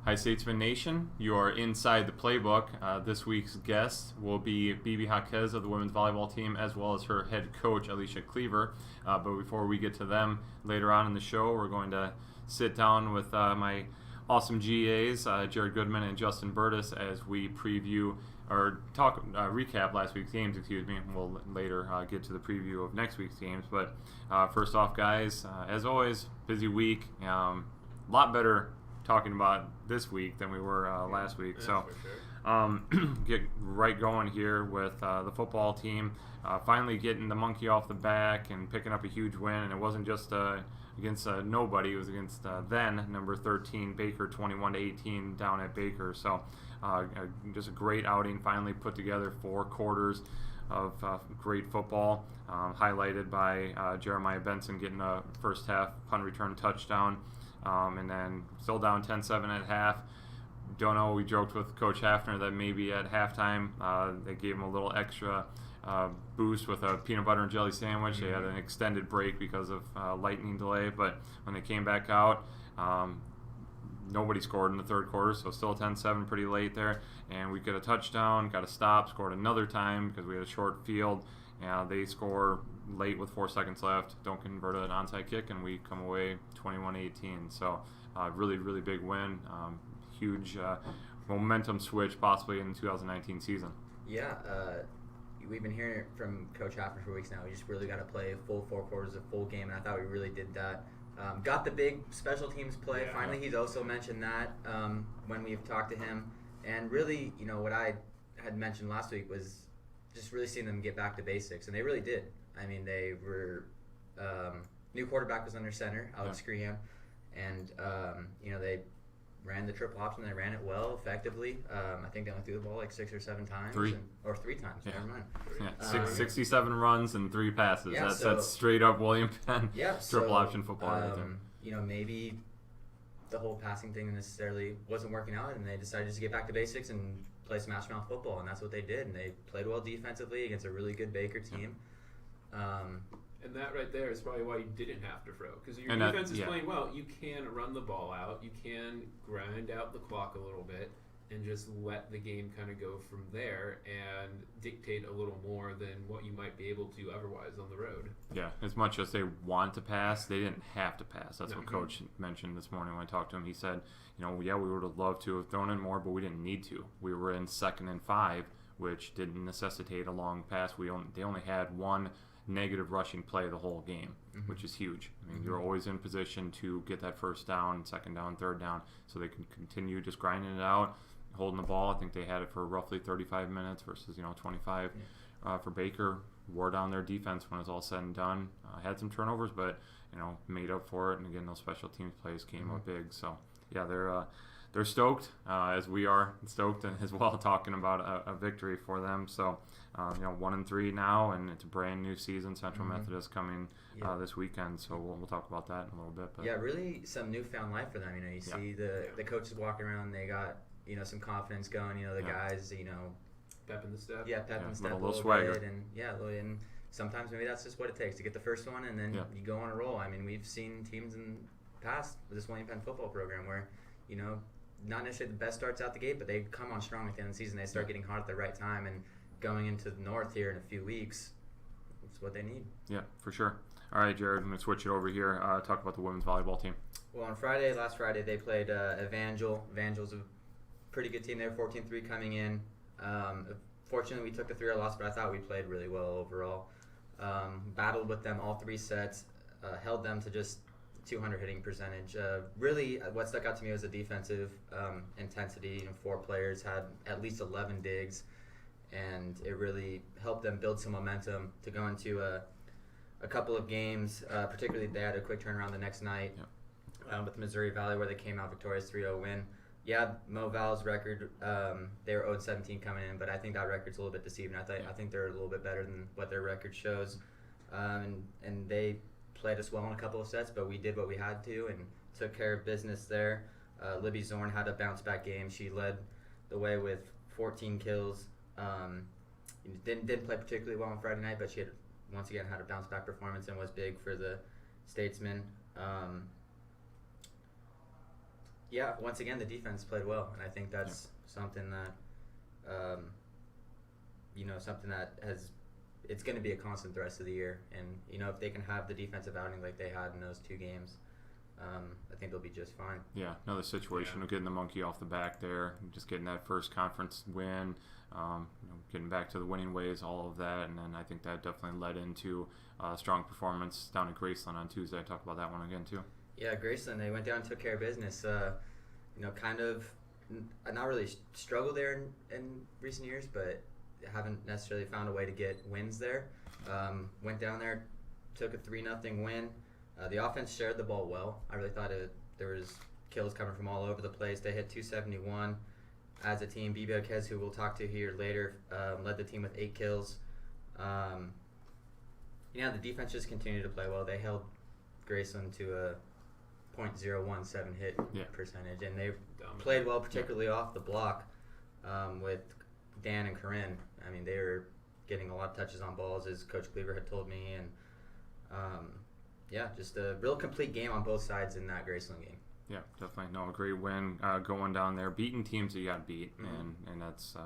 Hi, Statesman Nation. You are inside the Playbook. This week's guest will be Alicia Jaquez of the women's volleyball team, as well as her head coach, Alicia Cleaver. But before we get to them later on in the show, we're going to sit down with my awesome GAs, Jared Goodman and Justin Burtis, as we preview or recap last week's games. We'll later get to the preview of next week's games. But first off, guys, as always, busy week. A lot better talking about this week than we were last week. So get right going here with the football team finally getting the monkey off the back and picking up a huge win. And it wasn't just against nobody. It was against then number 13 Baker, 21-18 down at Baker. So just a great outing, finally put together 4 quarters of great football, highlighted by Jeremiah Benson getting a first half punt return touchdown. And then still down 10-7 at half. Don't know, we joked with Coach Hafner that maybe at halftime they gave him a little extra boost with a peanut butter and jelly sandwich. They had an extended break because of lightning delay, but when they came back out, nobody scored in the third quarter, so still 10-7 pretty late there. And we get a touchdown, got a stop, scored another time because we had a short field. They score late with 4 seconds left, don't convert an onside kick, and we come away 21-18. So really, really big win. Huge momentum switch possibly in the 2019 season. Yeah, we've been hearing it from Coach Hafner for weeks now. We just really got to play a full 4 quarters, a full game, and I thought we really did that. Got the big special teams play. Yeah. Finally, he's also mentioned that when we've talked to him. And really, what I had mentioned last week was just really seeing them get back to basics, and they really did. I mean, they were new quarterback was under center, Alex Graham, and they ran the triple option. They ran it well, effectively. I think they only threw the ball like 6 or 7 times, 3 times. Yeah. Never mind. Yeah, 67 runs and 3 passes. Yeah, that's straight up William Penn triple option football right there. Maybe the whole passing thing necessarily wasn't working out, and they decided just to get back to basics and play smash mouth football, and that's what they did. And they played well defensively against a really good Baker team. And that right there is probably why you didn't have to throw, because your defense is playing well. You can run the ball out, you can grind out the clock a little bit, and just let the game kind of go from there and dictate a little more than what you might be able to otherwise on the road. Yeah, as much as they want to pass, they didn't have to pass. That's what Coach mentioned this morning when I talked to him. He said, we would have loved to have thrown in more, but we didn't need to. We were in 2nd and 5, which didn't necessitate a long pass. They only had 1 negative rushing play the whole game, which is huge. I mean, you're always in position to get that first down, 2nd down, 3rd down, so they can continue just grinding it out, holding the ball. I think they had it for roughly 35 minutes versus 25 for Baker. Wore down their defense when it was all said and done. Had some turnovers, but made up for it. And again, those special teams plays came up big. So yeah, they're stoked, as we are stoked as well, talking about a victory for them. So 1-3 now, and it's a brand new season. Central Methodist coming this weekend, so we'll talk about that in a little bit. But. Yeah, really some newfound life for them. You see the coaches walking around, they got some confidence going. The guys, pep in the step. Yeah, pep in the step a little swagger. Bit, and sometimes maybe that's just what it takes to get the first one, and then you go on a roll. I mean, we've seen teams in the past with this William Penn football program where not necessarily the best starts out the gate, but they come on strong at the end of the season. They start getting hot at the right time, and going into the north here in a few weeks, it's what they need. Yeah, for sure. All right, Jared, I'm going to switch it over here. Talk about the women's volleyball team. Well, on last Friday, they played Evangel. Evangel's a pretty good team. They were 14-3 coming in. Fortunately, we took the 3-0 loss, but I thought we played really well overall. Battled with them all 3 sets, held them to just 200 hitting percentage. Really, what stuck out to me was the defensive intensity. 4 players had at least 11 digs, and it really helped them build some momentum to go into a couple of games. Particularly, they had a quick turnaround the next night with Missouri Valley, where they came out victorious 3-0 win. Yeah, Mo Val's record, they were 0-17 coming in, but I think that record's a little bit deceiving. I think they're a little bit better than what their record shows. And they played us well in a couple of sets, but we did what we had to and took care of business there. Libby Zorn had a bounce-back game. She led the way with 14 kills. Didn't play particularly well on Friday night, but she had once again had a bounce-back performance and was big for the Statesmen. Yeah, once again, the defense played well, and I think that's something that, something that it's going to be a constant the rest of the year. And, if they can have the defensive outing like they had in those 2 games, I think they'll be just fine. Yeah, another situation of getting the monkey off the back there, just getting that first conference win, getting back to the winning ways, all of that, and then I think that definitely led into a strong performance down at Graceland on Tuesday. I talked about that one again too. Yeah, Graceland, they went down and took care of business. Kind of not really struggled there in recent years, but haven't necessarily found a way to get wins there. Went down there, took a 3-0 win. The offense shared the ball well. I really thought there was kills coming from all over the place. They hit 271 as a team. Alicia Jaquez, who we'll talk to here later, led the team with 8 kills. The defense just continued to play well. They held Graceland to a .017 hit percentage, and they played well, particularly off the block with Dan and Corinne. I mean, they were getting a lot of touches on balls, as Coach Cleaver had told me, and just a real complete game on both sides in that Graceland game. Yeah, definitely. No, a great win going down there, beating teams that you got to beat, and that's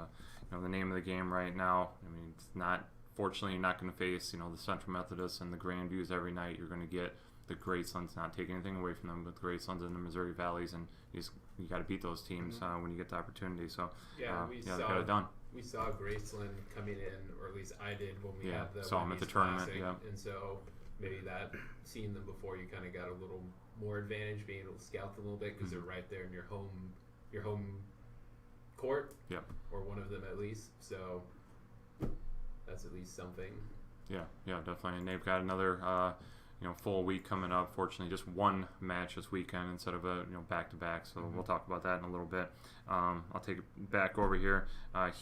the name of the game right now. I mean, it's not. Fortunately, you're not going to face the Central Methodists and the Grandviews every night. You're going to get the Gracelands, not taking anything away from them, but the Gracelands and the Missouri Valleys, and you got to beat those teams when you get the opportunity. So we got it done. We saw Graceland coming in, or at least I did when we had the saw them at the tournament. Classic, yeah, and so maybe that seeing them before, you kind of got a little more advantage, being able to scout them a little bit because they're right there in your home court. Yep. Or one of them at least. So that's at least something. Yeah, definitely. And they've got another full week coming up. Fortunately, just one match this weekend instead of a back-to-back. So we'll talk about that in a little bit. I'll take it back over here.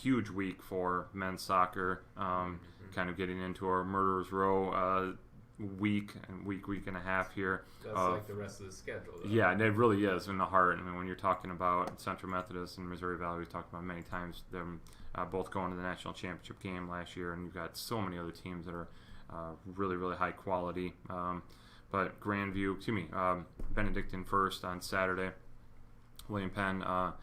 Huge week for men's soccer. Kind of getting into our Murderers Row week and a half here. That's like the rest of the schedule, though. Yeah, and it really is in the heart. I mean, when you're talking about Central Methodist and Missouri Valley, we've talked about many times them both going to the national championship game last year, and you've got so many other teams that are really, really high quality. But Benedictine first on Saturday. William Penn, I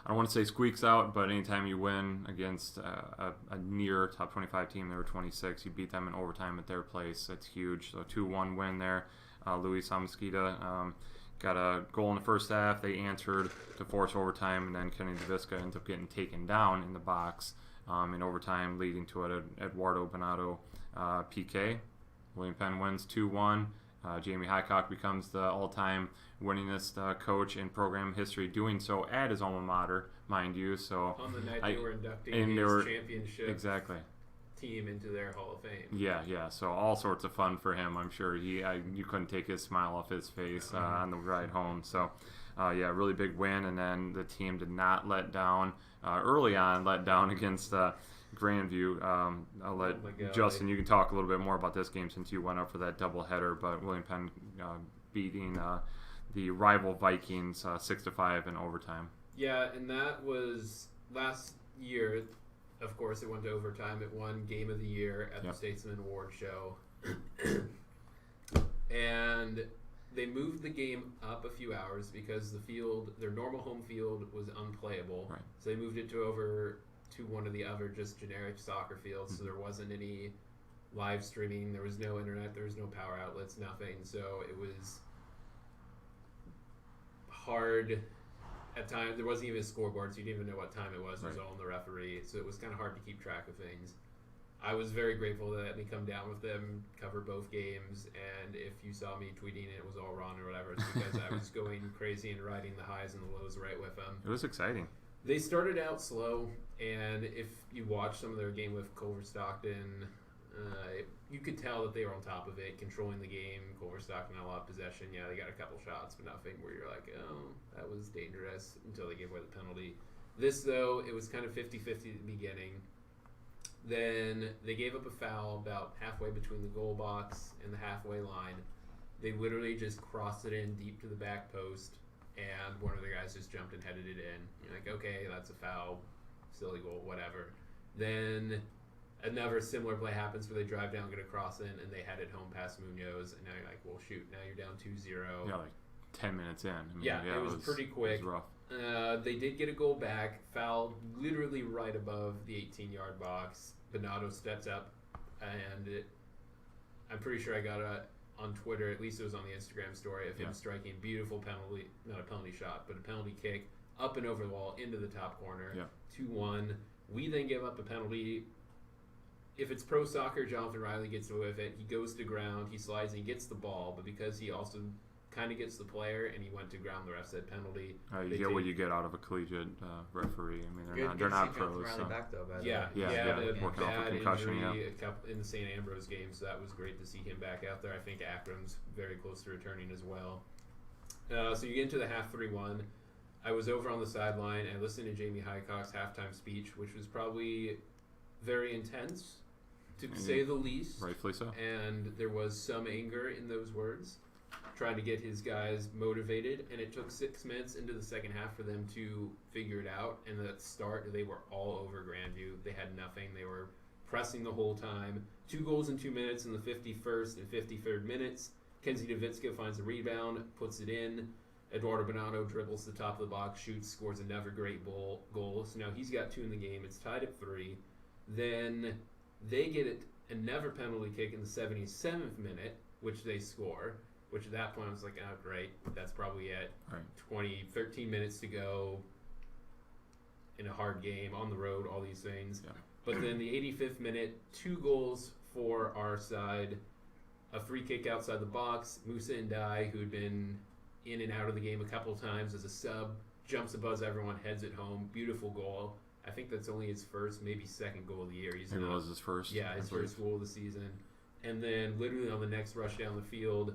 don't want to say squeaks out, but anytime you win against a near top 25 team, they were 26, you beat them in overtime at their place. That's huge. So 2-1 win there. Luis Amasquita got a goal in the first half. They answered to force overtime, and then Kenny DeVisca ends up getting taken down in the box in overtime, leading to an Eduardo Bonato PK. William Penn wins 2-1. Jamie Highcock becomes the all-time winningest coach in program history, doing so at his alma mater, mind you. So on the night they were inducting his championship team into their Hall of Fame. Yeah. So all sorts of fun for him. I'm sure you couldn't take his smile off his face on the ride home. So really big win. And then the team did not let down early on. Let down against Grandview. I'll let Justin, you can talk a little bit more about this game since you went up for that doubleheader. But William Penn beating the rival Vikings 6-5 in overtime. Yeah, and that was last year. Of course, it went to overtime. It won Game of the Year at the Statesman Award Show. And they moved the game up a few hours because the field, their normal home field, was unplayable. Right. So they moved it over to one of the other just generic soccer fields. So there wasn't any live streaming. There was no internet. There was no power outlets, nothing. So it was hard at times. There wasn't even a scoreboard, so you didn't even know what time it was. It was all on the referee. So it was kind of hard to keep track of things. I was very grateful that they come down with them, cover both games, and if you saw me tweeting it was all wrong or whatever, it's because I was going crazy and riding the highs and the lows right with them. It was exciting. They started out slow, and if you watch some of their game with Culver Stockton, you could tell that they were on top of it, controlling the game. Culver Stockton had a lot of possession. Yeah, they got a couple shots, but nothing where you're like, oh, that was dangerous until they gave away the penalty. This, though, it was kind of 50-50 at the beginning. Then they gave up a foul about halfway between the goal box and the halfway line. They literally just crossed it in deep to the back post, and one of the guys just jumped and headed it in. You're like, okay, that's a foul, silly goal, whatever. Then another similar play happens where they drive down, get a cross in, and they head it home past Munoz, and now you're like, well, shoot, now you're down 2-0. Yeah, like 10 minutes in. I mean, it was pretty quick. It was rough. They did get a goal back, foul literally right above the 18-yard box. Bernardo steps up, and I'm pretty sure I got on Twitter, at least it was on the Instagram story, of him striking beautiful penalty, not a penalty shot, but a penalty kick up and over the wall into the top corner. 2-1. We then give up a penalty. If it's pro soccer, Jonathan Riley gets away with it. He goes to ground, he slides, and he gets the ball, but because he also kind of gets the player and he went to ground, the ref said penalty. You get what you get out of a collegiate referee. I mean, they're not pros. So. Back, though, by he had a working off a concussion, injury in the St. Ambrose game, so that was great to see him back out there. I think Akram's very close to returning as well. So you get into the half 3-1. I was over on the sideline and I listened to Jamie Highcock's halftime speech, which was probably very intense, to say the least. Rightfully so. And there was some anger in those words, trying to get his guys motivated. And it took 6 minutes into the second half for them to figure it out. And at the start, they were all over Grandview. They had nothing. They were pressing the whole time. 2 goals in 2 minutes in the 51st and 53rd minutes. Kenzie Davitska finds a rebound, puts it in. Eduardo Bernardo dribbles the top of the box, shoots, scores another great goal. So now he's got 2 in the game. It's tied at 3. Then they get another penalty kick in the 77th minute, which they score, which at that point I was like, oh, great. That's probably it. Right. 13 minutes to go in a hard game, on the road, all these things. Yeah. But then the 85th minute, 2 goals for our side, a free kick outside the box. Musa Ndai, who had been in and out of the game a couple times as a sub, jumps above everyone, heads it home. Beautiful goal. I think that's only his first, maybe second goal of the year. It was his first. Yeah, his first goal of the season. And then literally on the next rush down the field,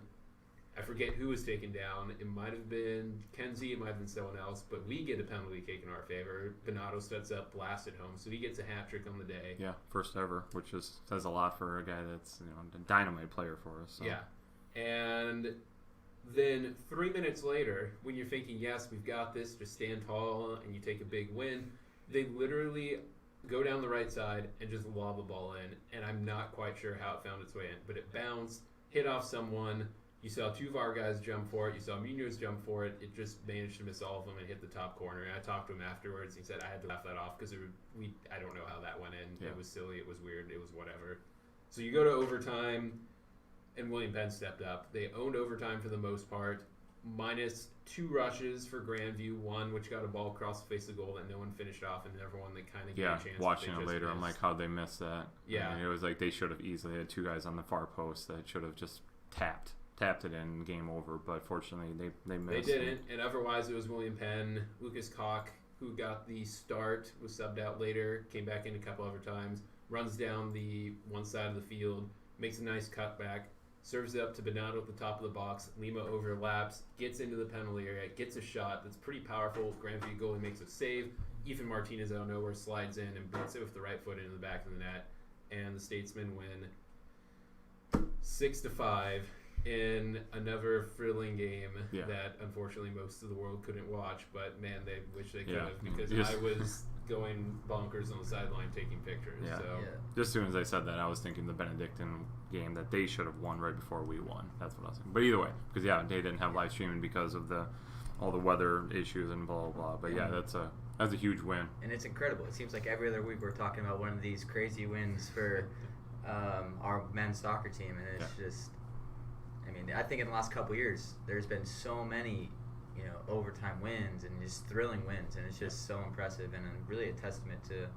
I forget who was taken down. It might have been Kenzie, it might have been someone else, but we get a penalty kick in our favor. Bernardo steps up, blasts it home, so he gets a hat trick on the day. Yeah, first ever, which says a lot for a guy that's a dynamite player for us. So. Yeah, and then 3 minutes later, when you're thinking, yes, we've got this, just stand tall, and you take a big win, they literally go down the right side and just lob the ball in, and I'm not quite sure how it found its way in, but it bounced, hit off someone. You saw 2 of our guys jump for it. You saw Munoz jump for it. It just managed to miss all of them and hit the top corner. And I talked to him afterwards. He said, I had to laugh that off because I don't know how that went in. Yeah. It was silly. It was weird. It was whatever. So you go to overtime, and William Penn stepped up. They owned overtime for the most part, minus 2 rushes for Grandview, 1 which got a ball across the face of the goal that no one finished off, and another one that kind of gave a chance. Watching it later, I'm like, how'd they miss that? Yeah. I mean, it was like they should have easily had 2 guys on the far post that should have just tapped it in, game over, but fortunately they missed. They didn't, and otherwise it was William Penn. Lucas Koch, who got the start, was subbed out later, came back in a couple other times, runs down the one side of the field, makes a nice cutback, serves it up to Bernardo at the top of the box. Lima overlaps, gets into the penalty area, gets a shot that's pretty powerful. Grandview goalie makes a save. Ethan Martinez out of nowhere slides in and beats it with the right foot into the back of the net, and the Statesmen win 6-5. In another thrilling game that unfortunately most of the world couldn't watch, but man, they wish they could have, because I was going bonkers on the sideline taking pictures. Yeah. So. Yeah. Just as soon as I said that, I was thinking the Benedictine game that they should have won right before we won. That's what I was thinking. But either way, because they didn't have live streaming because of all the weather issues and blah blah blah. But that's a huge win. And it's incredible. It seems like every other week we're talking about one of these crazy wins for our men's soccer team, and it's just. I mean, I think in the last couple of years, there's been so many, overtime wins and just thrilling wins, and it's just so impressive and really a testament to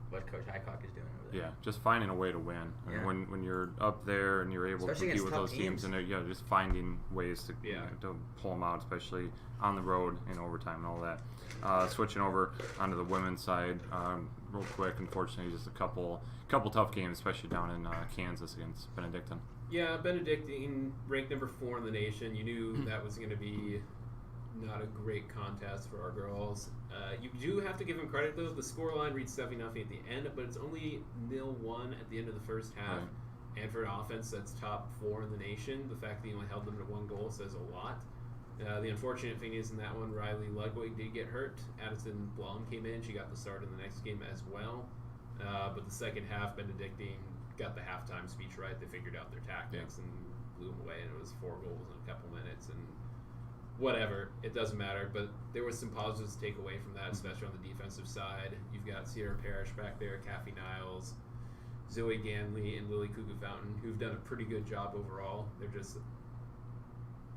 what Coach Highcock is doing over there. Yeah, just finding a way to win. Yeah. When you're up there and you're able especially to compete with those teams, and just finding ways to to pull them out, especially on the road in overtime and all that. Switching over onto the women's side, real quick. Unfortunately, just a couple tough games, especially down in Kansas against Benedictine. Yeah, Benedictine ranked number 4 in the nation. You knew that was going to be not a great contest for our girls. You do have to give them credit, though. The scoreline reads 7-0 at the end, but it's only 0-1 at the end of the first half. Right. And for an offense that's top 4 in the nation, the fact that you only held them to 1 goal says a lot. The unfortunate thing is in that one, Riley Ludwig did get hurt. Addison Blom came in. She got the start in the next game as well. But the second half, Benedictine got the halftime speech right. They figured out their tactics and blew them away, and it was 4 goals in a couple minutes, and whatever, it doesn't matter. But there was some positives to take away from that, especially on the defensive side. You've got Sierra Parrish back there, Kathy Niles, Zoe Ganley, and Lily Cuckoo Fountain, who've done a pretty good job overall.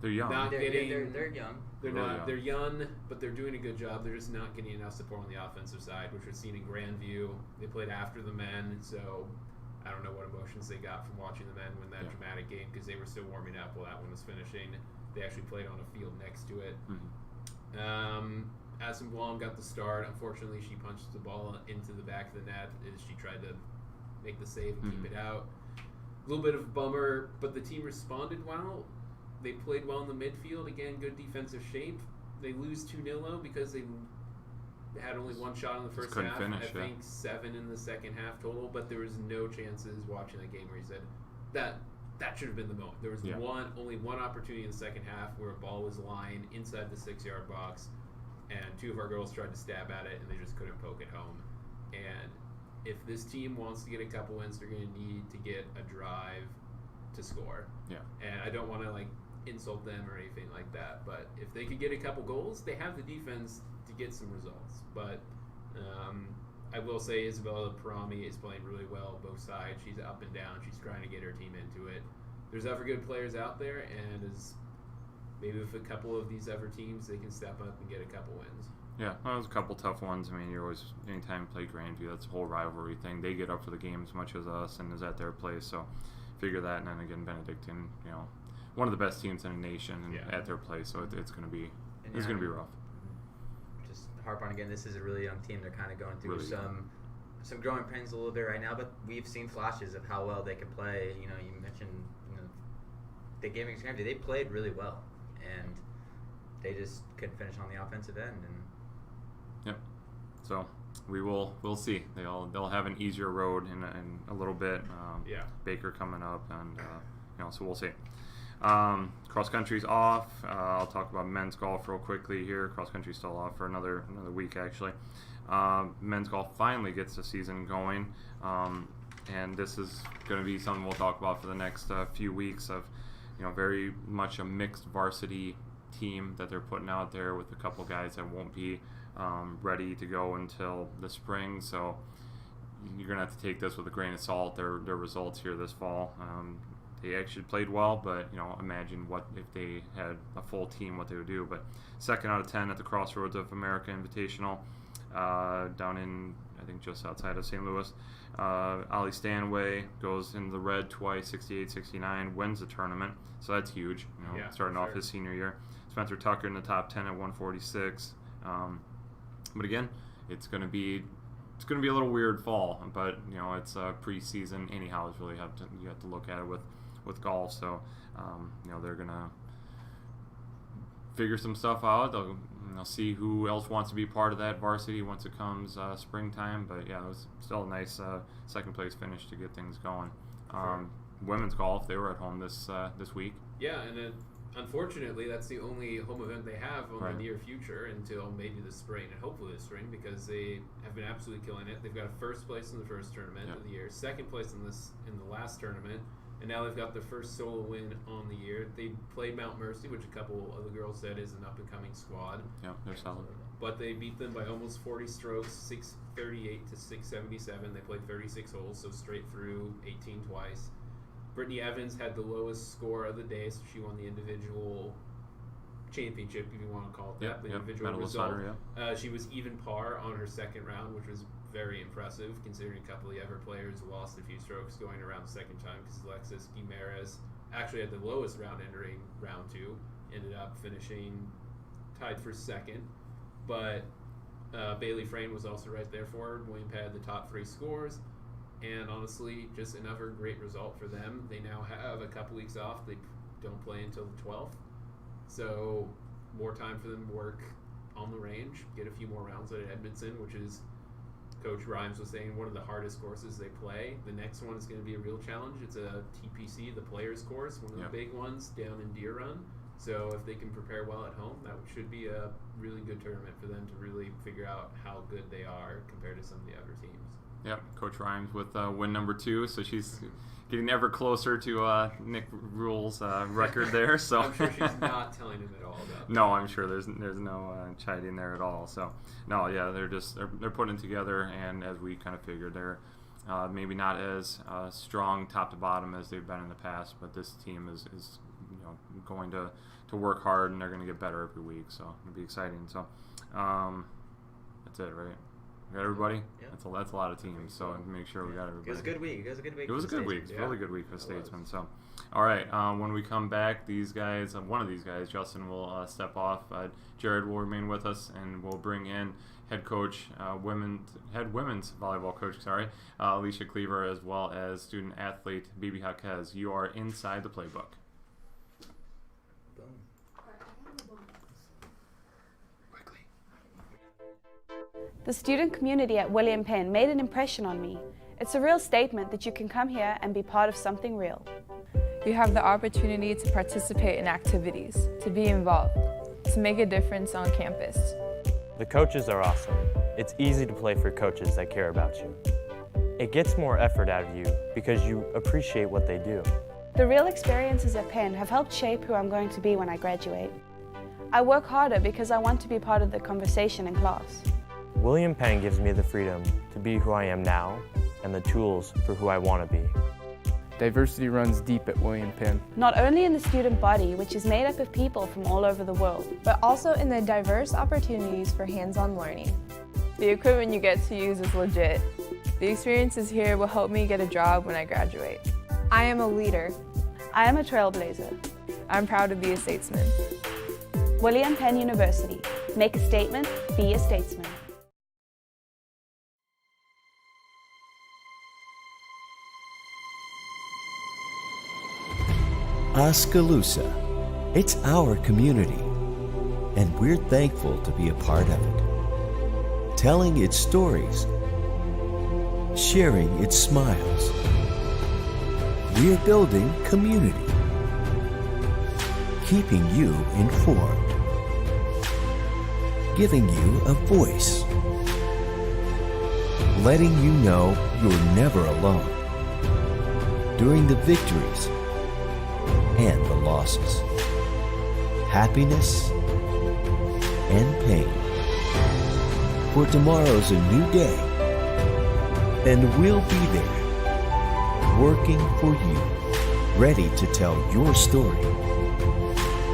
They're young. They're young. They're young, but they're doing a good job. They're just not getting enough support on the offensive side, which was seen in Grandview. They played after the men, so I don't know what emotions they got from watching the men win that dramatic game, because they were still warming up while that one was finishing. They actually played on a field next to it. Asim Blom got the start. Unfortunately, she punched the ball into the back of the net as she tried to make the save and keep it out. A little bit of a bummer, but the team responded well. They played well in the midfield. Again, good defensive shape. They lose 2-0 though because they had only one shot in the first half. Finish, I think 7 in the second half total, but there was no chances watching that game where you said that should have been the moment. There was only one opportunity in the second half where a ball was lying inside the 6-yard box, and 2 of our girls tried to stab at it, and they just couldn't poke it home. And if this team wants to get a couple wins, they're going to need to get a drive to score. Yeah. And I don't want to insult them or anything like that, but if they could get a couple goals, they have the defense to get some results. But I will say Isabella Parami is playing really well both sides. She's up and down. She's trying to get her team into it. There's other good players out there, and maybe with a couple of these other teams, they can step up and get a couple wins. Yeah, well, there's a couple tough ones. I mean, you're always, anytime you play Grandview, that's a whole rivalry thing. They get up for the game as much as us and is at their place, so figure that. And then again, Benedictine, one of the best teams in the nation and at their place, so it's going to be rough. Just harp on again, this is a really young team. They're kind of going through some growing pains a little bit right now, but we've seen flashes of how well they can play. You mentioned the game against Grandview, they played really well, and they just couldn't finish on the offensive end. And so we'll see. They'll have an easier road in a little bit. Baker coming up, and so we'll see. Cross country's off. I'll talk about men's golf real quickly here. Cross country's still off for another week actually. Men's golf finally gets the season going, and this is going to be something we'll talk about for the next few weeks of very much a mixed varsity team that they're putting out there with a couple guys that won't be ready to go until the spring. So you're going to have to take this with a grain of salt, their results here this fall. They actually played well, but imagine what if they had a full team, what they would do. But 2nd out of 10 at the Crossroads of America Invitational down in, I think, just outside of St. Louis. Ali Stanway goes in the red twice, 68-69, wins the tournament, so that's huge. Starting off his senior year. Spencer Tucker in the top 10 at 146. But again, it's going to be a little weird fall, but it's preseason anyhow. It's really you have to look at it with golf. So they're gonna figure some stuff out. They'll see who else wants to be part of that varsity once it comes springtime. But it was still a nice 2nd place finish to get things going. Women's golf, they were at home this week. Yeah, and then unfortunately that's the only home event they have on the near future until maybe the spring, and hopefully the spring, because they have been absolutely killing it. They've got a 1st place in the first tournament of the year, 2nd place in the last tournament, and now they've got their first solo win on the year. They played Mount Mercy, which a couple of the girls said is an up-and-coming squad. Yeah, they're solid. But they beat them by almost 40 strokes, 638 to 677. They played 36 holes, so straight through, 18 twice. Brittany Evans had the lowest score of the day, so she won the individual championship, if you want to call it that. The individual result. She was even par on her 2nd round, which was very impressive, considering a couple of the other players lost a few strokes going around the 2nd time, because Alexis Guimares actually had the lowest round entering round 2, ended up finishing tied for 2nd. But Bailey Frame was also right there for her. William had the top 3 scores. And honestly, just another great result for them. They now have a couple weeks off. They don't play until the 12th. So more time for them to work on the range, get a few more rounds at Edmondson, which is, Coach Rhymes was saying, one of the hardest courses they play. The next one is going to be a real challenge. It's a TPC, the Players Course, one of the big ones down in Deer Run. So if they can prepare well at home, that should be a really good tournament for them to really figure out how good they are compared to some of the other teams. Yep, Coach Rhymes with win number 2, so she's getting ever closer to Nick Rule's record there. So I'm sure she's not telling him at all about that. No, I'm sure there's no chiding there at all. So no, yeah, they're putting it together, and as we kind of figured, they're maybe not as strong top to bottom as they've been in the past, but this team is going to work hard, and they're going to get better every week. So it'll be exciting. So that's it, right? We got everybody? Yeah. That's a lot of teams, so make sure we got everybody. It was a good week. It was a good week. It was a good week. It's a really good week for Statesman. So, all right. When we come back, these guys, one of these guys, Justin, will step off. Jared will remain with us, and we'll bring in head women's volleyball coach, Alicia Cleaver, as well as student athlete BB Jaquez. You are inside the playbook. The student community at William Penn made an impression on me. It's a real statement that you can come here and be part of something real. You have the opportunity to participate in activities, to be involved, to make a difference on campus. The coaches are awesome. It's easy to play for coaches that care about you. It gets more effort out of you because you appreciate what they do. The real experiences at Penn have helped shape who I'm going to be when I graduate. I work harder because I want to be part of the conversation in class. William Penn gives me the freedom to be who I am now and the tools for who I want to be. Diversity runs deep at William Penn. Not only in the student body, which is made up of people from all over the world, but also in the diverse opportunities for hands-on learning. The equipment you get to use is legit. The experiences here will help me get a job when I graduate. I am a leader. I am a trailblazer. I'm proud to be a statesman. William Penn University. Make a statement, be a statesman. Aleesha. It's our community, and we're thankful to be a part of it. Telling its stories, sharing its smiles. We're building community, keeping you informed, giving you a voice, letting you know you're never alone during the victories and the losses, happiness and pain. For tomorrow's a new day, and we'll be there, working for you, ready to tell your story.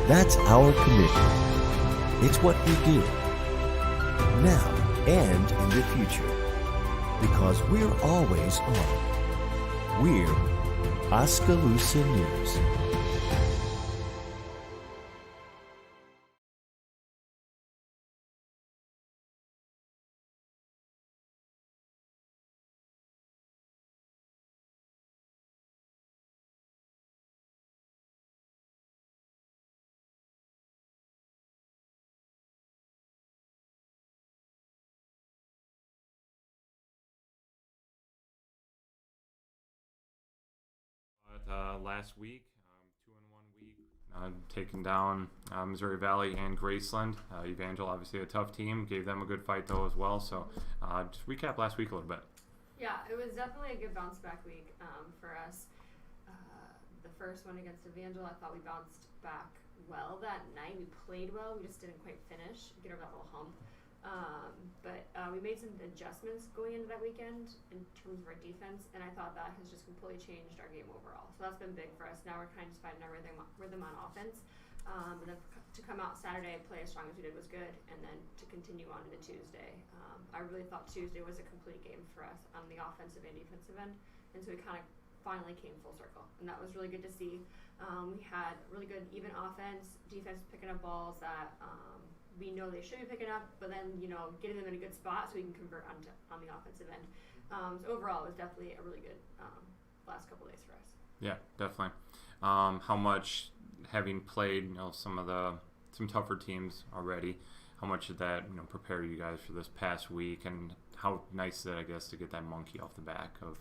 That's our commitment. It's what we do, now and in the future, because we're always on. We're Aleesha News. Last week, 2-1 week, taking down Missouri Valley and Graceland. Evangel, obviously a tough team, gave them a good fight though as well. So just recap last week a little bit. Yeah, it was definitely a good bounce back week for us. The first one against Evangel, I thought we bounced back well that night. We played well, we just didn't quite finish, get over that little hump. But we made some adjustments going into that weekend in terms of our defense, and I thought that has just completely changed our game overall. So that's been big for us. Now we're kind of just finding our rhythm on offense. And then to come out Saturday and play as strong as we did was good, and then to continue on into Tuesday. I really thought Tuesday was a complete game for us on the offensive and defensive end, and so we kind of finally came full circle, and that was really good to see. We had really good even offense, defense picking up balls that we know they should be picking up, but then, getting them in a good spot so we can convert on the offensive end. So overall, it was definitely a really good last couple days for us. Yeah, definitely. How much, having played, some tougher teams already, how much did that, prepare you guys for this past week, and how nice is it, I guess, to get that monkey off the back of,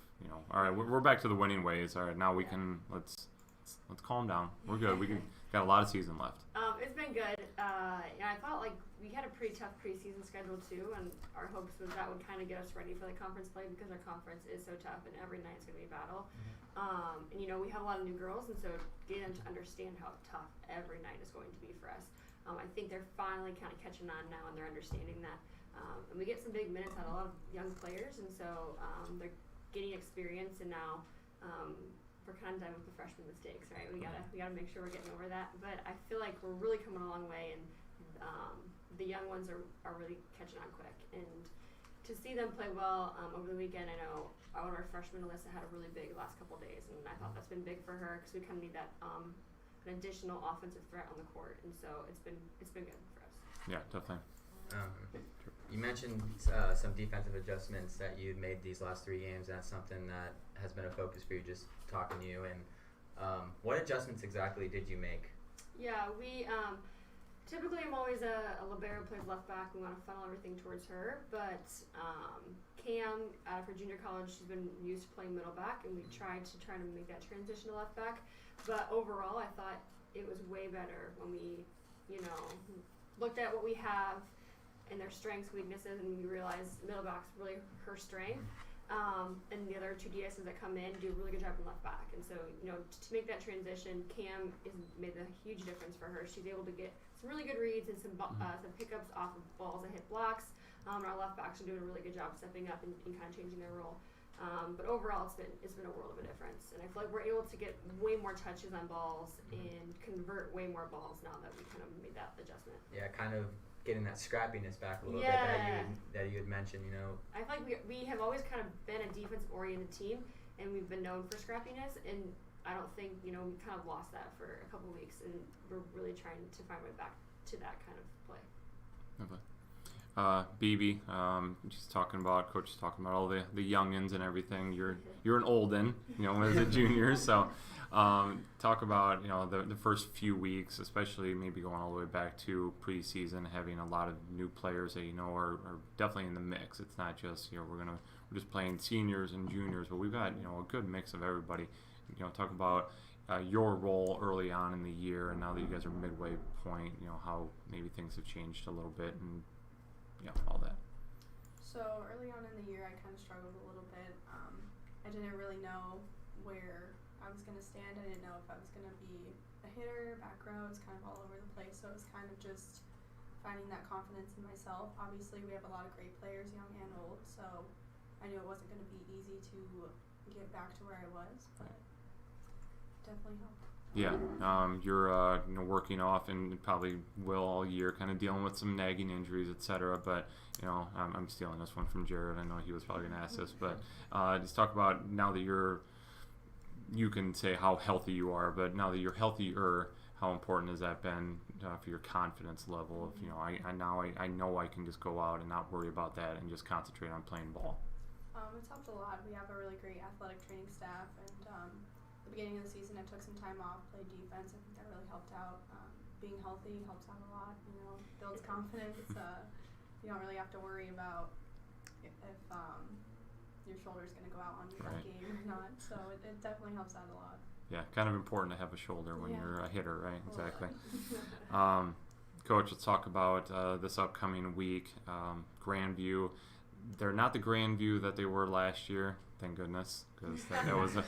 all right, we're back to the winning ways. All right, now we can let's calm down. We're good. We got a lot of season left. It's been good. I thought we had a pretty tough preseason schedule too, and our hopes was that would kind of get us ready for the conference play because our conference is so tough and every night's going to be a battle. We have a lot of new girls, and so getting them to understand how tough every night is going to be for us. I think they're finally kind of catching on now, and they're understanding that. And we get some big minutes out of a lot of young players, and so they're getting experience, and now we're kind of done with the freshman mistakes, right? We gotta make sure we're getting over that. But I feel like we're really coming a long way, and the young ones are really catching on quick. And to see them play well over the weekend, I know one of our freshmen, Alyssa, had a really big last couple days, and I thought that's been big for her because we kind of need that an additional offensive threat on the court, and so it's been good for us. Yeah, definitely. You mentioned some defensive adjustments that you made these last 3 games. That's something that has been a focus for you, just talking to you. And what adjustments exactly did you make? Yeah, we typically I'm always a libero plays left back. We want to funnel everything towards her. But Cam, out of her junior college, she's been used to playing middle back, and we tried to make that transition to left back. But overall, I thought it was way better when we, looked at what we have and their strengths, weaknesses, and we realized middle back's really her strength. And the other 2 DSs that come in do a really good job in left back. And so, to make that transition, Cam made a huge difference for her. She's able to get some really good reads and some pickups off of balls that hit blocks. Our left backs are doing a really good job stepping up and kind of changing their role. But overall, it's been a world of a difference. And I feel like we're able to get way more touches on balls and convert way more balls now that we kind of made that adjustment. Yeah, kind of getting that scrappiness back a little bit that you had mentioned, I feel like we have always kind of been a defense-oriented team, and we've been known for scrappiness, and I don't think, we kind of lost that for a couple of weeks, and we're really trying to find a way back to that kind of play. Okay. BB, she's talking about, coach is talking about all the youngins and everything. You're an olden, as a junior, so talk about the first few weeks, especially maybe going all the way back to preseason, having a lot of new players that are definitely in the mix. It's not just we're just playing seniors and juniors, but we've got a good mix of everybody. Talk about your role early on in the year, and now that you guys are midway point, how maybe things have changed a little bit and all that. So early on in the year, I kind of struggled a little bit. I didn't really know where I was going to stand. I didn't know if I was going to be a hitter, back row. It was kind of all over the place. So it was kind of just finding that confidence in myself. Obviously, we have a lot of great players, young and old. So I knew it wasn't going to be easy to get back to where I was, but it definitely helped. Yeah, you're working off and probably will all year, kind of dealing with some nagging injuries, etc. But I'm stealing this one from Jared. I know he was probably going to ask this, but just talk about now that you can say how healthy you are, but now that you're healthier, how important has that been for your confidence level? Of I know I can just go out and not worry about that and just concentrate on playing ball. It's helped a lot. We have a really great athletic training staff, and the beginning of the season, I took some time off, played defense. I think that really helped out. Being healthy helps out a lot. Builds confidence. You don't really have to worry about if your shoulder's going to go out on you that game or not. So it definitely helps out a lot. Yeah, kind of important to have a shoulder when you're a hitter, right? Exactly. Coach, let's talk about this upcoming week. Grandview. They're not the Grandview that they were last year, thank goodness, because that was a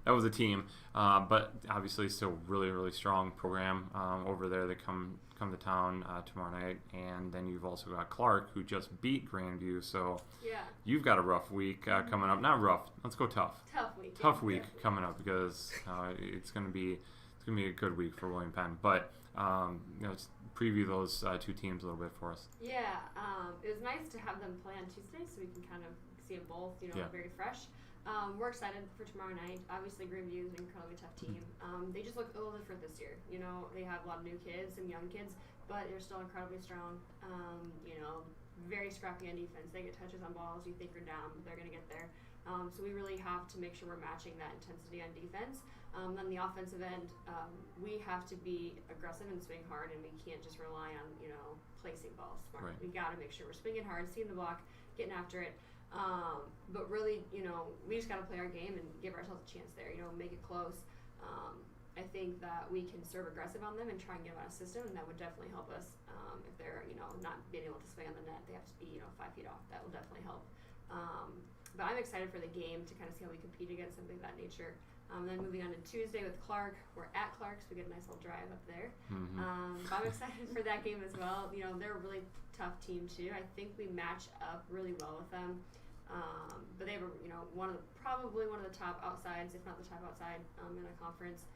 that was a team. But obviously, still really, really strong program over there. They come to town tomorrow night, and then you've also got Clark, who just beat Grandview. So you've got a rough week coming up. Not rough. Let's go tough. Tough week coming up because it's gonna be a good week for William Penn. But let's preview those 2 teams a little bit for us. Yeah, it was nice to have them play on Tuesday, so we can kind of see them both. Very fresh. We're excited for tomorrow night. Obviously, Grandview is an incredibly tough team. They just look a little different this year. They have a lot of new kids and young kids, but they're still incredibly strong. Very scrappy on defense. They get touches on balls. You think you're down, but they're going to get there. So we really have to make sure we're matching that intensity on defense. On the offensive end, we have to be aggressive and swing hard, and we can't just rely on placing balls smart. Right. We got to make sure we're swinging hard, seeing the block, getting after it. But really, we just got to play our game and give ourselves a chance there. Make it close. I think that we can serve aggressive on them and try and get them out of system, and that would definitely help us. If they're, not being able to swing on the net, they have to be, 5 feet off. That will definitely help. But I'm excited for the game to kind of see how we compete against something of that nature. Then moving on to Tuesday with Clark. We're at Clark, so we get a nice little drive up there. But I'm excited for that game as well. They're a really tough team too. I think we match up really well with them. But they have, probably one of the top outsides, if not the top outside, in the conference.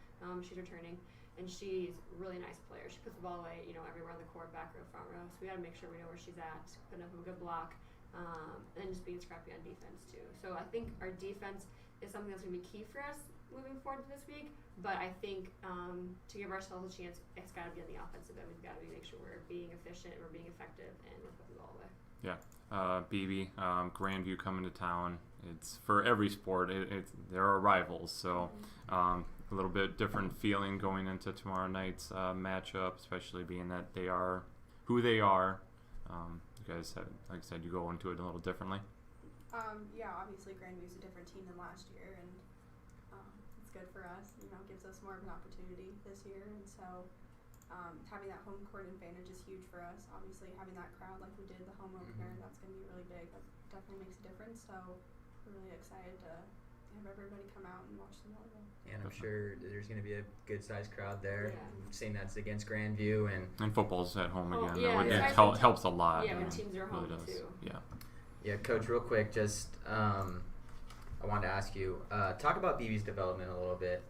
She's returning, and she's a really nice player. She puts the ball away, everywhere on the court, back row, front row. So we got to make sure we know where she's at, putting up a good block, and just being scrappy on defense too. So I think our defense is something that's going to be key for us moving forward this week. But I think to give ourselves a chance, it's got to be on the offensive end. We've got to make sure we're being efficient, we're being effective, and we're putting the ball away. Yeah. BB, Grandview coming to town. It's for every sport. There are rivals, so a little bit different feeling going into tomorrow night's matchup, especially being that they are who they are. You guys have, like I said, you go into it a little differently. Yeah, obviously Grandview's a different team than last year, and it's good for us. Gives us more of an opportunity this year, and so having that home court advantage is huge for us. Obviously, having that crowd like we did the home opener, that's going to be really big. That definitely makes a difference. So we're really excited to have everybody come out and watch the volleyball. And I'm sure there's going to be a good-sized crowd there. Yeah. Seeing that's against Grandview and football's at home again. Yeah, it helps a lot. Yeah, when teams are home too. Yeah, Coach. Real quick, just I wanted to ask you talk about BB's development a little bit.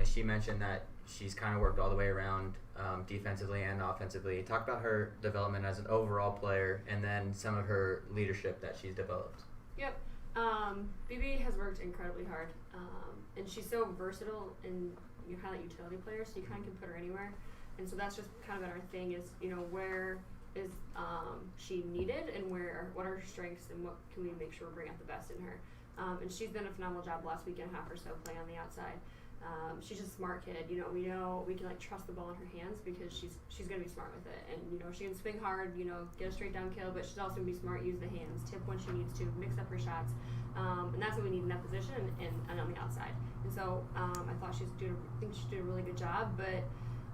She mentioned that she's kind of worked all the way around defensively and offensively. Talk about her development as an overall player, and then some of her leadership that she's developed. Yep. BB has worked incredibly hard, and she's so versatile and kind of like utility player, so you kind of can put her anywhere. And so that's just kind of been our thing is, where is she needed, and what are her strengths, and what can we make sure we bring out the best in her. And she's done a phenomenal job last week and a half or so playing on the outside. She's just a smart kid. We know we can trust the ball in her hands because she's gonna be smart with it, and she can swing hard, get a straight down kill, but she's also gonna be smart, use the hands, tip when she needs to, mix up her shots, and that's what we need in that position and on the outside. And so I think she's doing a really good job, but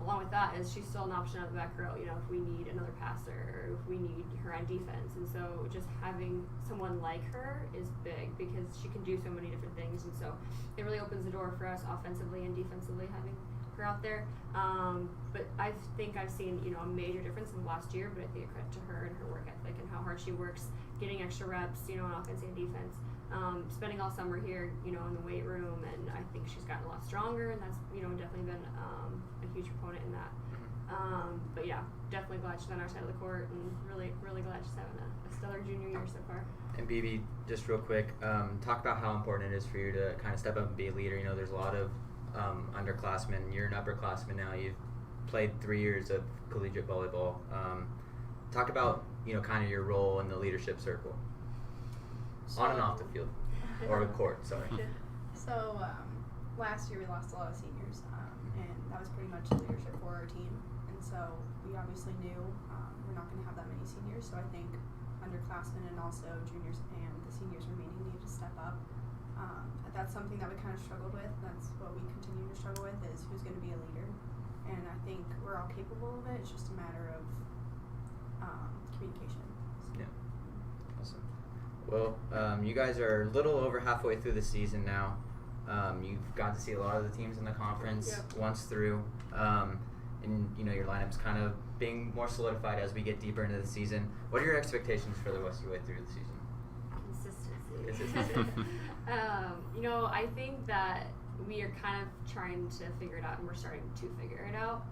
along with that is she's still an option out of the back row, if we need another passer or if we need her on defense. And so just having someone like her is big because she can do so many different things. And so it really opens the door for us offensively and defensively having her out there. But I think I've seen, a major difference in the last year, but I think a credit to her and her work ethic and how hard she works, getting extra reps, on offense and defense. Spending all summer here, in the weight room, and I think she's gotten a lot stronger, and that's, definitely been a huge proponent in that. But yeah, definitely glad she's on our side of the court, and really, really glad she's having a stellar junior year so far. And BB, just real quick, talk about how important it is for you to kind of step up and be a leader. There's a lot of underclassmen. You're an upperclassman now. You've played 3 years of collegiate volleyball. Talk about, kind of your role in the leadership circle. On and off the field, or the court, sorry. So last year we lost a lot of seniors, and that was pretty much leadership for our team. And so we obviously knew we're not going to have that many seniors. So I think underclassmen and also juniors and the seniors remaining need to step up. That's something that we kind of struggled with. That's what we continue to struggle with is who's going to be a leader. And I think we're all capable of it. It's just a matter of communication. Yeah. Awesome. Well, you guys are a little over halfway through the season now. You've got to see a lot of the teams in the conference once through, and your lineup's kind of being more solidified as we get deeper into the season. What are your expectations for the rest of the way through the season? Consistency. I think that we are kind of trying to figure it out, and we're starting to figure it out.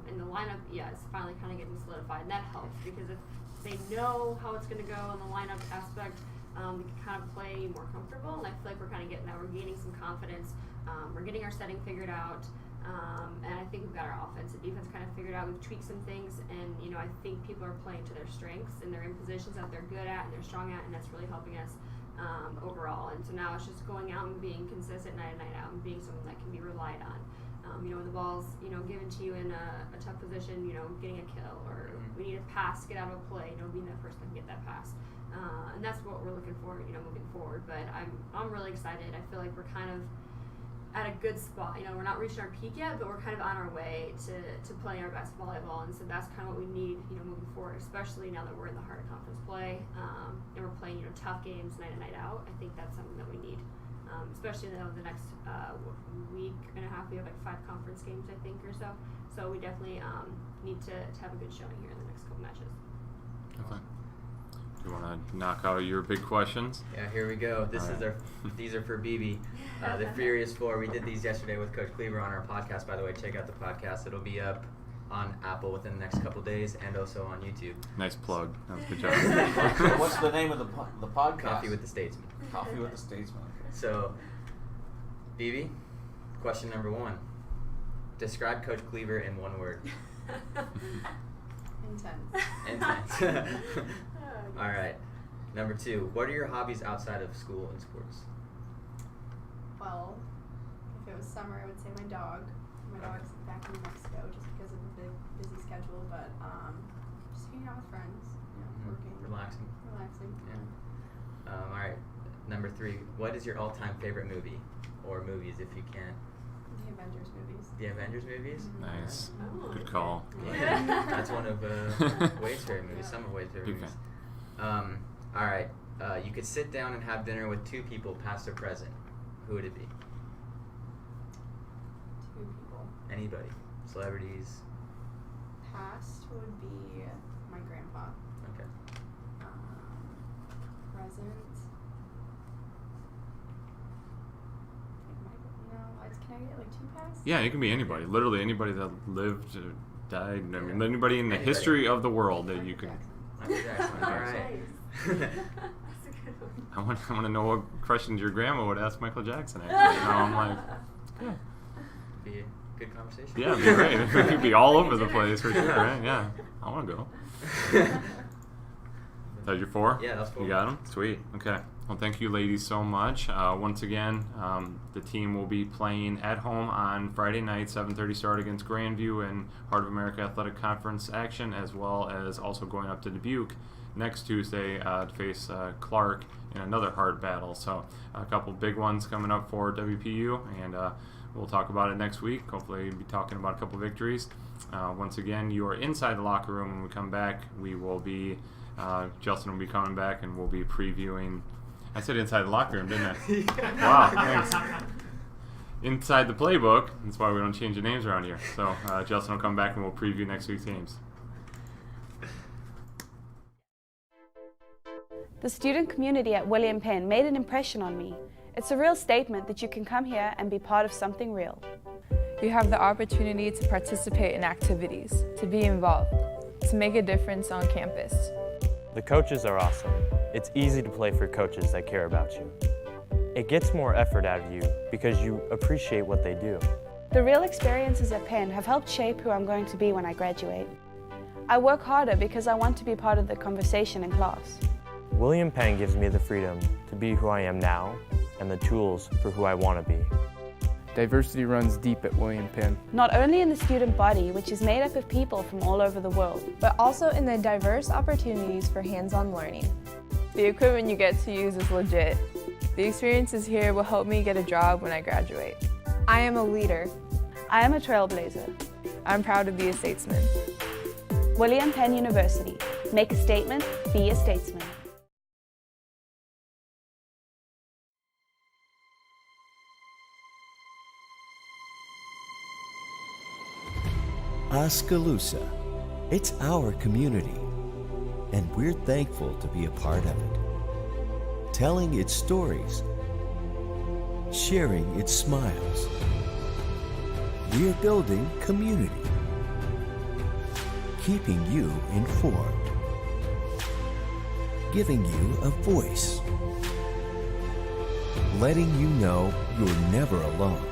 And the lineup, is finally kind of getting solidified, and that helps because if they know how it's going to go in the lineup aspect, we can kind of play more comfortable, and I feel like we're kind of getting that. We're gaining some confidence. We're getting our setting figured out, and I think we've got our offense and defense kind of figured out. We've tweaked some things, and I think people are playing to their strengths, and they're in positions that they're good at and they're strong at, and that's really helping us overall. And so now it's just going out and being consistent night in, night out, and being someone that can be relied on. When the ball's given to you in a tough position, getting a kill, or we need a pass to get out of a play, being that person that can get that pass. And that's what we're looking for, moving forward. But I'm really excited. I feel like we're kind of at a good spot. You know, we're not reaching our peak yet, but we're kind of on our way to playing our best volleyball, and so that's kind of what we need, you know, moving forward, especially now that we're in the heart of conference play, and we're playing, you know, tough games night in, night out. I think that's something that we need, especially in the next week and a half. We have like 5 conference games, I think, or so. So we definitely need to have a good showing here in the next couple matches. Okay. Do you want to knock out your big questions? Yeah, here we go. These are for BB. The Furious Four. We did these yesterday with Coach Cleaver on our podcast. By the way, check out the podcast. It'll be up on Apple within the next couple days, and also on YouTube. Nice plug. That was a good job. So what's the name of the podcast? Coffee with the Statesman. Coffee with the Statesman. Okay. So, BB, question number 1. Describe Coach Cleaver in one word. Intense. All right. Number 2. What are your hobbies outside of school and sports? Well, if it was summer, I would say my dog. My dog's back in New Mexico just because of the busy schedule, but just hanging out with friends, you know, working. Relaxing. Yeah. All right. Number 3. What is your all-time favorite movie or movies, if you can? The Avengers movies. The Avengers movies? Nice. Oh, Good call. Yeah. That's one of Wade's favorite movies. Some of Wade's favorite Big movies. All right. You could sit down and have dinner with 2 people, past or present. Who would it be? 2 people. Anybody. Celebrities. Past would be my grandpa. Okay. Present. Can I get like 2 past? Yeah, it can be anybody. Literally anybody that lived or died. I mean, anybody in the Anybody. history of the world that you could. Michael Jackson. All right. That's a good one. I want to know what questions your grandma would ask Michael Jackson. Actually, now I'm like, yeah. Be a good conversation. Yeah, it'd be great. It could be all over the place for sure. Right? Yeah, I want to go. That your 4? Yeah, that's 4. You got them? Sweet. Okay. Well, thank you, ladies, so much. Once again, the team will be playing at home on Friday night, 7:30 start against Grandview in Heart of America Athletic Conference action, as well as also going up to Dubuque next Tuesday to face Clark in another hard battle. So a couple big ones coming up for WPU, and we'll talk about it next week. Hopefully we'll be talking about a couple victories. Once again, you are inside the locker room. When we come back, we will be, Justin will be coming back, and we'll be previewing. I said inside the locker room, didn't I? Wow, thanks. Inside the playbook. That's why we don't change the names around here. So Justin will come back and we'll preview next week's games. The student community at William Penn made an impression on me. It's a real statement that you can come here and be part of something real. You have the opportunity to participate in activities, to be involved, to make a difference on campus. The coaches are awesome. It's easy to play for coaches that care about you. It gets more effort out of you because you appreciate what they do. The real experiences at Penn have helped shape who I'm going to be when I graduate. I work harder because I want to be part of the conversation in class. William Penn gives me the freedom to be who I am now and the tools for who I want to be. Diversity runs deep at William Penn. Not only in the student body, which is made up of people from all over the world, but also in the diverse opportunities for hands-on learning. The equipment you get to use is legit. The experiences here will help me get a job when I graduate. I am a leader. I am a trailblazer. I'm proud to be a statesman. William Penn University. Make a statement, be a statesman. Aleesha, it's our community, and we're thankful to be a part of it. Telling its stories, sharing its smiles. We're building community, keeping you informed, giving you a voice, letting you know you're never alone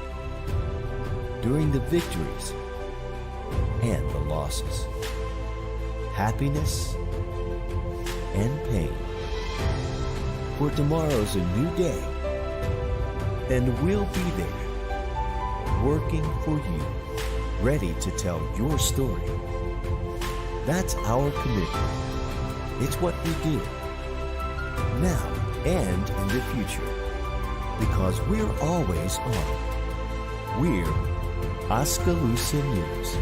during the victories and the losses, happiness and pain. For tomorrow's a new day, and we'll be there, working for you, ready to tell your story. That's our commitment. It's what we do, now and in the future, because we're always on We're Oskaloosa News.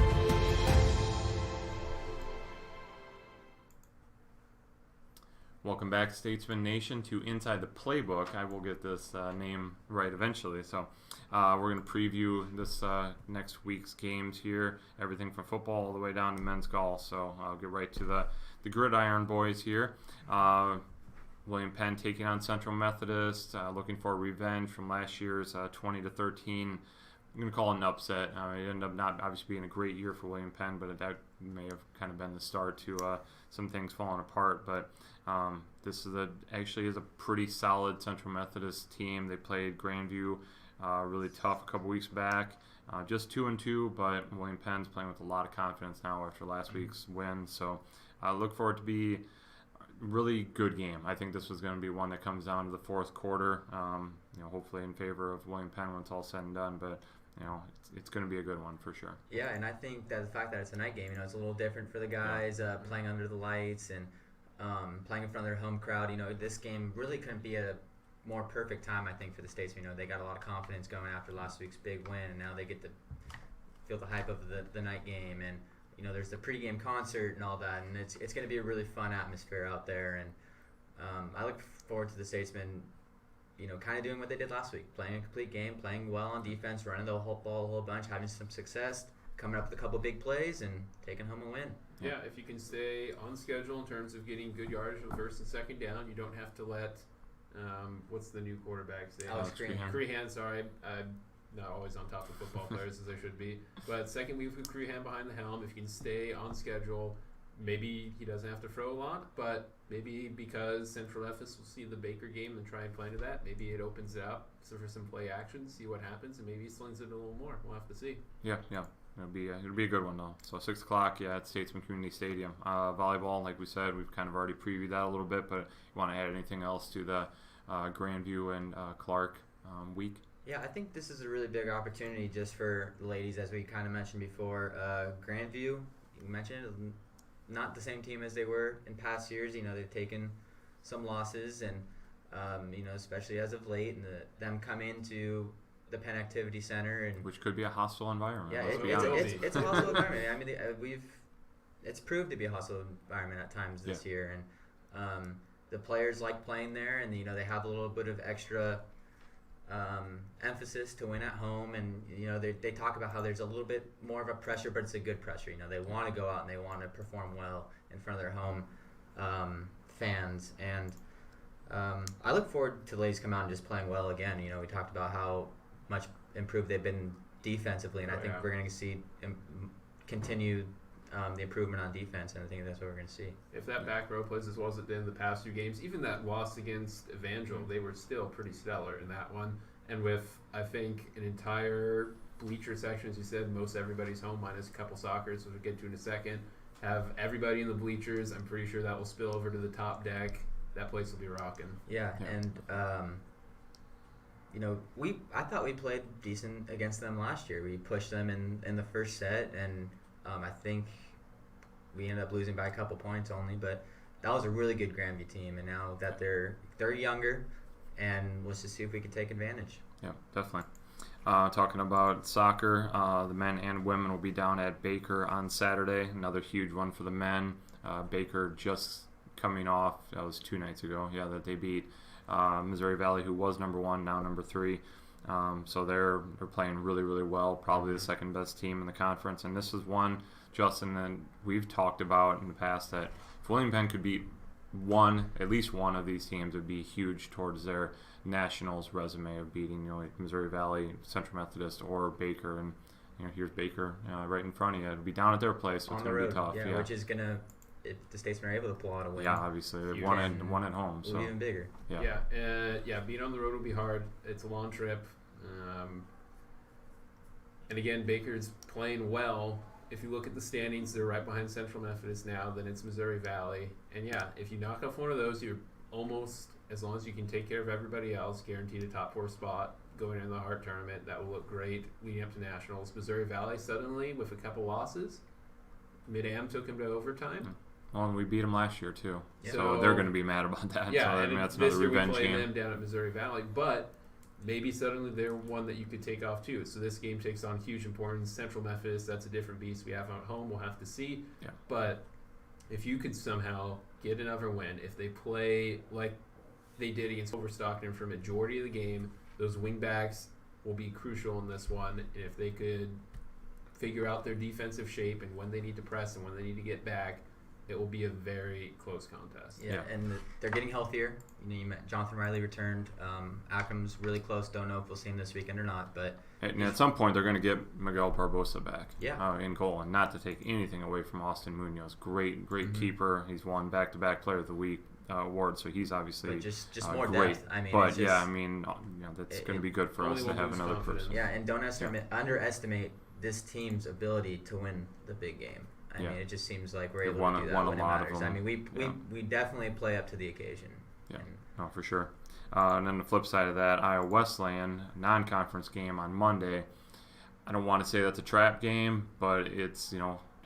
Welcome back, Statesman Nation, to Inside the Playbook. I will get this name right eventually. So we're going to preview this next week's games here, everything from football all the way down to men's golf. So I'll get right to the Gridiron boys here. William Penn taking on Central Methodist, looking for revenge from last year's 20-13. I'm going to call it an upset. It ended up not obviously being a great year for William Penn, but that may have kind of been the start to some things falling apart. But this is actually is a pretty solid Central Methodist team. They played Grandview really tough a couple weeks back, just 2-2. But William Penn's playing with a lot of confidence now after last week's win. So I look forward to be a really good game. I think this was going to be one that comes down to the fourth quarter. Hopefully in favor of William Penn when it's all said and done. But it's going to be a good one for sure. Yeah, and I think that the fact that it's a night game, it's a little different for the guys playing under the lights and playing in front of their home crowd. This game really couldn't be a more perfect time, I think, for the Statesmen. They got a lot of confidence going after last week's big win, and now they get to feel the hype of the night game. And there's the pregame concert and all that, and it's going to be a really fun atmosphere out there. And I look forward to the Statesmen kind of doing what they did last week, playing a complete game, playing well on defense, running the whole ball a whole bunch, having some success, coming up with a couple big plays, and taking home a win. Yeah, if you can stay on schedule in terms of getting good yardage on first and second down, you don't have to let, what's the new quarterback's name? Alex Crehan, sorry. I'm not always on top of football players as I should be. But second week with Crehan behind the helm, if you can stay on schedule, maybe he doesn't have to throw a lot, but maybe because Central Memphis will see the Baker game and try and play into that, maybe it opens it up for some play action, see what happens, and maybe he slings it a little more. We'll have to see. Yeah. It'll be a good one though. So 6 o'clock, at Statesman Community Stadium. Volleyball, like we said, we've kind of already previewed that a little bit, but you want to add anything else to the Grandview and Clark week? Yeah, I think this is a really big opportunity just for the ladies, as we kind of mentioned before. Grandview, you mentioned it, not the same team as they were in past years. They've taken some losses, and especially as of late, and them come into the Penn Activity Center, and which could be a hostile environment. Yeah, it's a hostile environment. It's proved to be a hostile environment at times this year, and the players like playing there, and they have a little bit of extra emphasis to win at home, and they talk about how there's a little bit more of a pressure, but it's a good pressure. They want to go out and they want to perform well in front of their home fans, and I look forward to the ladies come out and just playing well again. We talked about how much improved they've been defensively, and I think we're going to see continued the improvement on defense, and I think that's what we're going to see. If that back row plays as well as it did in the past few games, even that loss against Evangel, they were still pretty stellar in that one. And with, I think, an entire bleacher section, as you said, most everybody's home minus a couple soccers, which we'll get to in a second, have everybody in the bleachers. I'm pretty sure that will spill over to the top deck. That place will be rocking. Yeah. And I thought we played decent against them last year. We pushed them in the first set, and I think we ended up losing by a couple points only, but that was a really good Grandview team, and now that they're younger, and let's just see if we can take advantage. Yeah, definitely. Talking about soccer, the men and women will be down at Baker on Saturday. Another huge one for the men. Baker just coming off, that was 2 nights ago, that they beat Missouri Valley, who was number 1, now number 3. So they're playing really, really well, probably the second best team in the conference. And this is one, Justin, that we've talked about in the past, that if William Penn could beat at least one of these teams, would be huge towards their nationals resume of beating Missouri Valley, Central Methodist, or Baker. And here's Baker right in front of you. It'll be down at their place, so it's going to be tough. Yeah, which is going to, if the Statesmen are able to pull out a win. Yeah, obviously. They've won at home. So even bigger. Yeah, being on the road will be hard. It's a long trip. And again, Baker's playing well. If you look at the standings, they're right behind Central Methodist now. Then it's Missouri Valley. And if you knock off one of those, you're almost, as long as you can take care of everybody else, guaranteed a top 4 spot going into the Hart tournament. That will look great leading up to nationals. Missouri Valley suddenly, with a couple losses, Mid-Am took him to overtime. Well, and we beat them last year too, so they're going to be mad about that. Yeah, so and that's another revenge game. This year we play them down at Missouri Valley, but maybe suddenly they're one that you could take off too. So this game takes on huge importance. Central Memphis, that's a different beast we have at home. We'll have to see. Yeah. But if you could somehow get another win, if they play like they did against Overstockton for majority of the game, those wingbacks will be crucial in this one. And if they could figure out their defensive shape and when they need to press and when they need to get back, it will be a very close contest. Yeah, and they're getting healthier. You met Jonathan Riley returned. Ackham's really close. Don't know if we'll see him this weekend or not. But and at some point, they're going to get Miguel Barbosa back in goal. And not to take anything away from Austin Munoz. Great keeper. He's won back-to-back Player of the Week award, so he's obviously but just more great. depth. I mean, but that's going to be good for us to have another person. Yeah, and don't underestimate this team's ability to win the big game. I mean, it just seems like we're able to do that when it matters. I mean, we definitely play up to the occasion. Yeah, no, for sure. And then the flip side of that, Iowa Wesleyan, non-conference game on Monday. I don't want to say that's a trap game, but it's,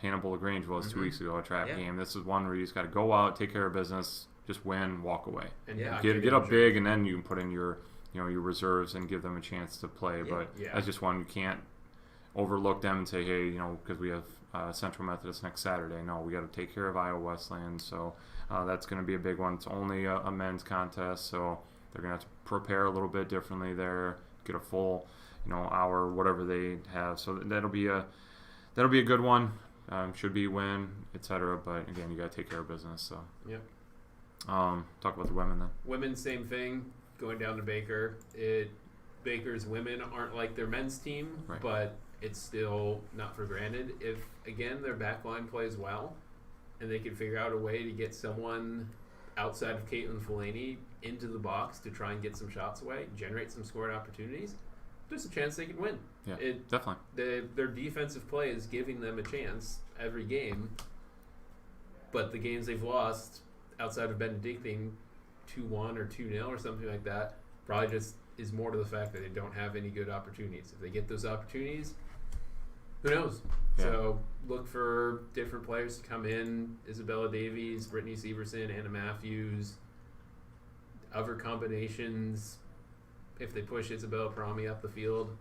Hannibal LaGrange was 2 weeks ago, a trap game. This is one where you just got to go out, take care of business, just win, walk away. And get up big, and then you can put in your reserves and give them a chance to play. But that's just one you can't overlook them and say, hey, because we have Central Methodist next Saturday. No, we got to take care of Iowa Wesleyan. So that's going to be a big one. It's only a men's contest, so they're going to have to prepare a little bit differently there, get a full, hour, whatever they have. So that'll be a good one. Should be a win, etc. But again, you got to take care of business. So talk about the women then. Women, same thing. Going down to Baker. Baker's women aren't like their men's team, but it's still not for granted. If, again, their back line plays well and they can figure out a way to get someone outside of Caitlin Fellaini into the box to try and get some shots away, generate some scoring opportunities, there's a chance they can win. Yeah, definitely. Their defensive play is giving them a chance every game, but the games they've lost outside of Benedictine 2-1 or 2-0 or something like that probably just is more to the fact that they don't have any good opportunities. If they get those opportunities, who knows? Yeah. So look for different players to come in. Isabella Davies, Brittany Severson, Anna Matthews, other combinations. If they push Isabella Parami up the field,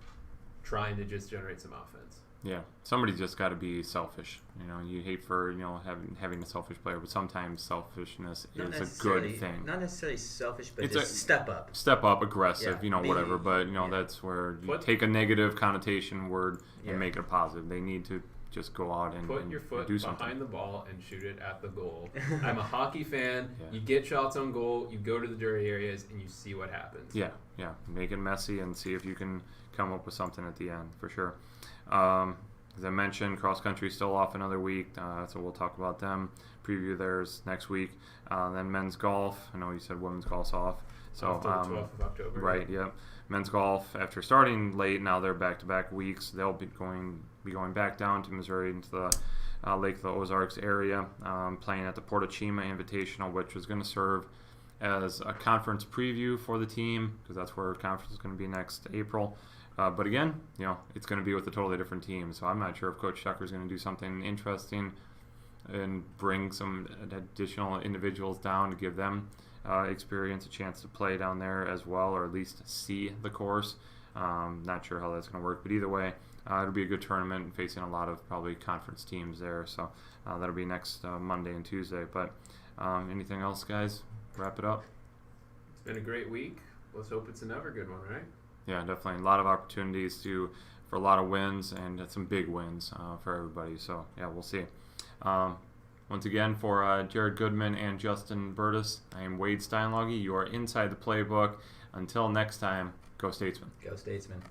trying to just generate some offense. Yeah, somebody's just got to be selfish. You hate for having a selfish player, but sometimes selfishness is a good thing. Not necessarily selfish, but just step up. Step up, aggressive, whatever. But that's where you take a negative connotation word and make it a positive. They need to just go out and put your foot do something behind the ball and shoot it at the goal. I'm a hockey fan. You get shots on goal. You go to the dirty areas and you see what happens. Yeah. Make it messy and see if you can come up with something at the end for sure. As I mentioned, cross country is still off another week, so we'll talk about them. Preview theirs next week. Then men's golf. I know you said women's golf's off. So the 12th of October. Right. Yep. Men's golf, after starting late, now they're back-to-back weeks. They'll be going back down to Missouri into the Lake of the Ozarks area, playing at the Portachima Invitational, which was going to serve as a conference preview for the team because that's where conference is going to be next April. But again, it's going to be with a totally different team. So I'm not sure if Coach Tucker is going to do something interesting and bring some additional individuals down to give them experience, a chance to play down there as well, or at least see the course. Not sure how that's going to work, but either way, it'll be a good tournament facing a lot of probably conference teams there. So that'll be next Monday and Tuesday. But anything else, guys? Wrap it up. It's been a great week. Let's hope it's another good one, right? Yeah, definitely. A lot of opportunities for a lot of wins and some big wins for everybody. So, yeah, we'll see. Once again, for Jared Goodman and Justin Burtis, I am Wade Steinloggy. You are inside the playbook. Until next time, go Statesman. Go Statesman.